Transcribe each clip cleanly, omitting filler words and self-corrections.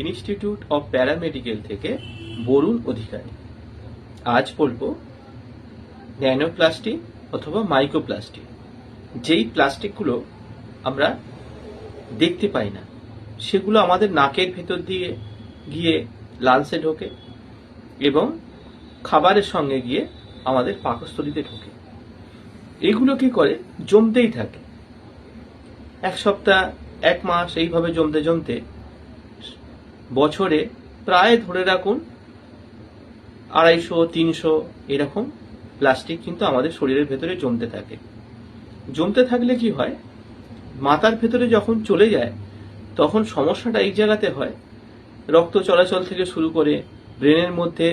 Institute of paramedical থেকে বরুণ অধিকারী। আজ বলবো ন্যানোপ্লাস্টিক অথবা মাইক্রোপ্লাস্টিক, যেই প্লাস্টিকগুলো আমরা দেখতে পাই না, সেগুলো আমাদের নাকের ভেতর দিয়ে গিয়ে লাংসে ঢোকে এবং খাবারের সঙ্গে গিয়ে আমাদের পাকস্থলীতে ঢোকে। এগুলো কি করে? জমতেই থাকে, এক সপ্তাহ, এক মাস, এইভাবে জমতে জমতে বছরে প্রায় ধরে রাখুন 250-300 এরকম প্লাস্টিক কিন্তু আমাদের শরীরের ভেতরে জমতে থাকে। জমতে থাকলে কি হয়, মাথার ভেতরে যখন চলে যায় তখন সমস্যাটা এই জায়গাতে হয়, রক্ত চলাচল থেকে শুরু করে ব্রেনের মধ্যে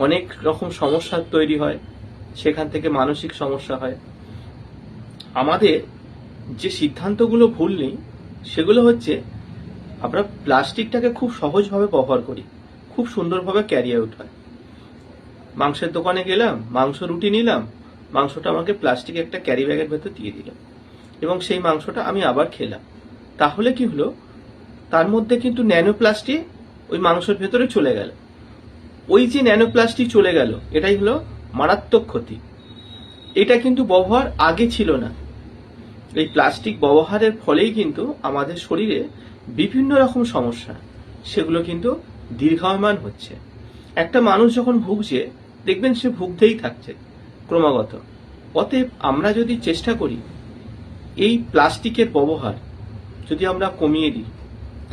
অনেক রকম সমস্যা তৈরি হয়, সেখান থেকে মানসিক সমস্যা হয়। আমাদের যে সিদ্ধান্তগুলো ভুল নেই, সেগুলো হচ্ছে আমরা প্লাস্টিকটাকে খুব সহজভাবে ব্যবহার করি, খুব সুন্দরভাবে ক্যারি আউট হয়। মাংসের দোকানে গেলাম, মাংস রুটি নিলাম, মাংসটা আমাকে প্লাস্টিক একটা ক্যারি ব্যাগের ভেতর দিয়ে দিল এবং সেই মাংসটা আমি আবার খেলাম। তাহলে কি হলো, তার মধ্যে কিন্তু ন্যানোপ্লাস্টিক ওই মাংসের ভেতরে চলে গেল। ওই যে ন্যানোপ্লাস্টিক চলে গেল, এটাই হলো মারাত্মক ক্ষতি। এটা কিন্তু ব্যবহার আগে ছিল না। এই প্লাস্টিক ব্যবহারের ফলেই কিন্তু আমাদের শরীরে বিভিন্ন রকম সমস্যা, সেগুলো কিন্তু দীর্ঘায়মান হচ্ছে। একটা মানুষ যখন ভুগছে, দেখবেন সে ভুগতেই থাকছে ক্রমাগত। অতএব আমরা যদি চেষ্টা করি এই প্লাস্টিকের ব্যবহার যদি আমরা কমিয়ে দিই,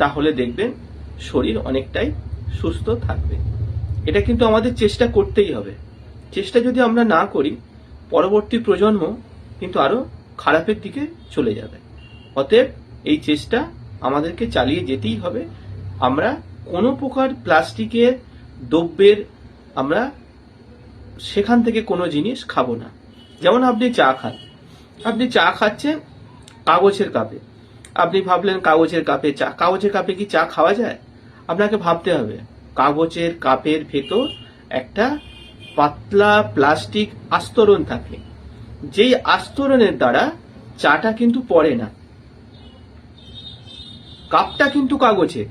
তাহলে দেখবেন শরীর অনেকটাই সুস্থ থাকবে। এটা কিন্তু আমাদের চেষ্টা করতেই হবে। চেষ্টা যদি আমরা না করি, পরবর্তী প্রজন্ম কিন্তু আরো খারাপের দিকে চলে যাবে। অতএব এই চেষ্টা আমাদেরকে চালিয়ে যেতেই হবে। আমরা কোনো প্রকার প্লাস্টিকের দ্রব্যের আমরা সেখান থেকে কোনো জিনিস খাবো না। যেমন আপনি চা খান, আপনি চা খাচ্ছেন কাগজের কাপে, আপনি ভাবলেন কাগজের কাপে চা, কাগজের কাপে কি চা খাওয়া যায়? আপনাকে ভাবতে হবে কাগজের কাপের ভেতর একটা পাতলা প্লাস্টিক আস্তরণ থাকে, যেই আস্তরণের দ্বারা চাটা কিন্তু পড়ে না। কাপটা কিন্তু কাগজের,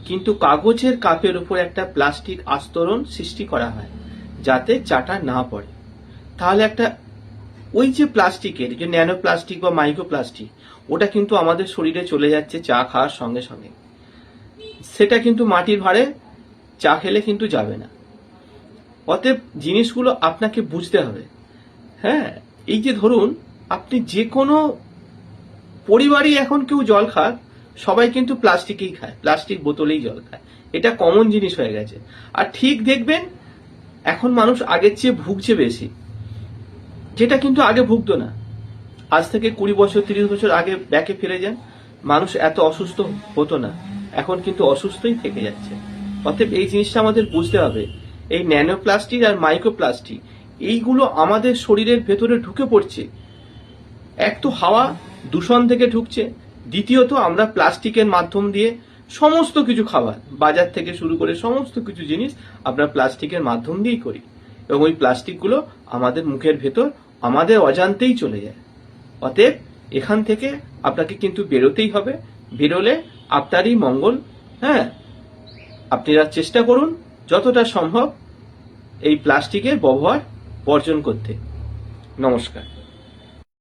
কিন্তু কাগজের কাপের উপর একটা প্লাস্টিক আস্তরণ সৃষ্টি করা হয় যাতে চাটা না পড়ে। তাহলে একটা ওই যে প্লাস্টিকের যে ন্যানো প্লাস্টিক বা মাইক্রোপ্লাস্টিক, ওটা কিন্তু আমাদের শরীরে চলে যাচ্ছে চা খাওয়ার সঙ্গে সঙ্গে। সেটা কিন্তু মাটির ভাঁড়ে চা খেলে কিন্তু যাবে না। অতএব জিনিসগুলো আপনাকে বুঝতে হবে। হ্যাঁ, এই যে ধরুন আপনি যে কোনো পরিবারই এখন কেউ জল খায়, সবাই কিন্তু প্লাস্টিকেই খায়, প্লাস্টিক বোতলেই জল খায়। এটা কমন জিনিস হয়ে গেছে। আর ঠিক দেখবেন এখন মানুষ আগের চেয়ে ভুগছে বেশি, যেটা কিন্তু আগে ভুগতো না। আজ থেকে 20 বছর 30 বছর আগে ব্যাকে ফিরে যান, মানুষ এত অসুস্থ হতো না, এখন কিন্তু অসুস্থই থেকে যাচ্ছে। অতএব এই জিনিসটা আমাদের বুঝতে হবে। এই ন্যানোপ্লাস্টিক আর মাইক্রোপ্লাস্টিক এইগুলো আমাদের শরীরের ভেতরে ঢুকে পড়ছে। এক তো হাওয়া দূষণ থেকে ঢুকছে, দ্বিতীয়ত আমরা প্লাস্টিকের মাধ্যম দিয়ে সমস্ত কিছু খাবার বাজার থেকে শুরু করে সমস্ত কিছু জিনিস আমরা প্লাস্টিকের মাধ্যম দিয়েই করি এবং ওই প্লাস্টিকগুলো আমাদের মুখের ভেতর আমাদের অজান্তেই চলে যায়। অতএব এখান থেকে আপনাকে কিন্তু বেরোতেই হবে। বেরোলে আপনারই মঙ্গল। হ্যাঁ, আপনারা চেষ্টা করুন যতটা সম্ভব এই প্লাস্টিকের ব্যবহার বর্জন করতে। নমস্কার।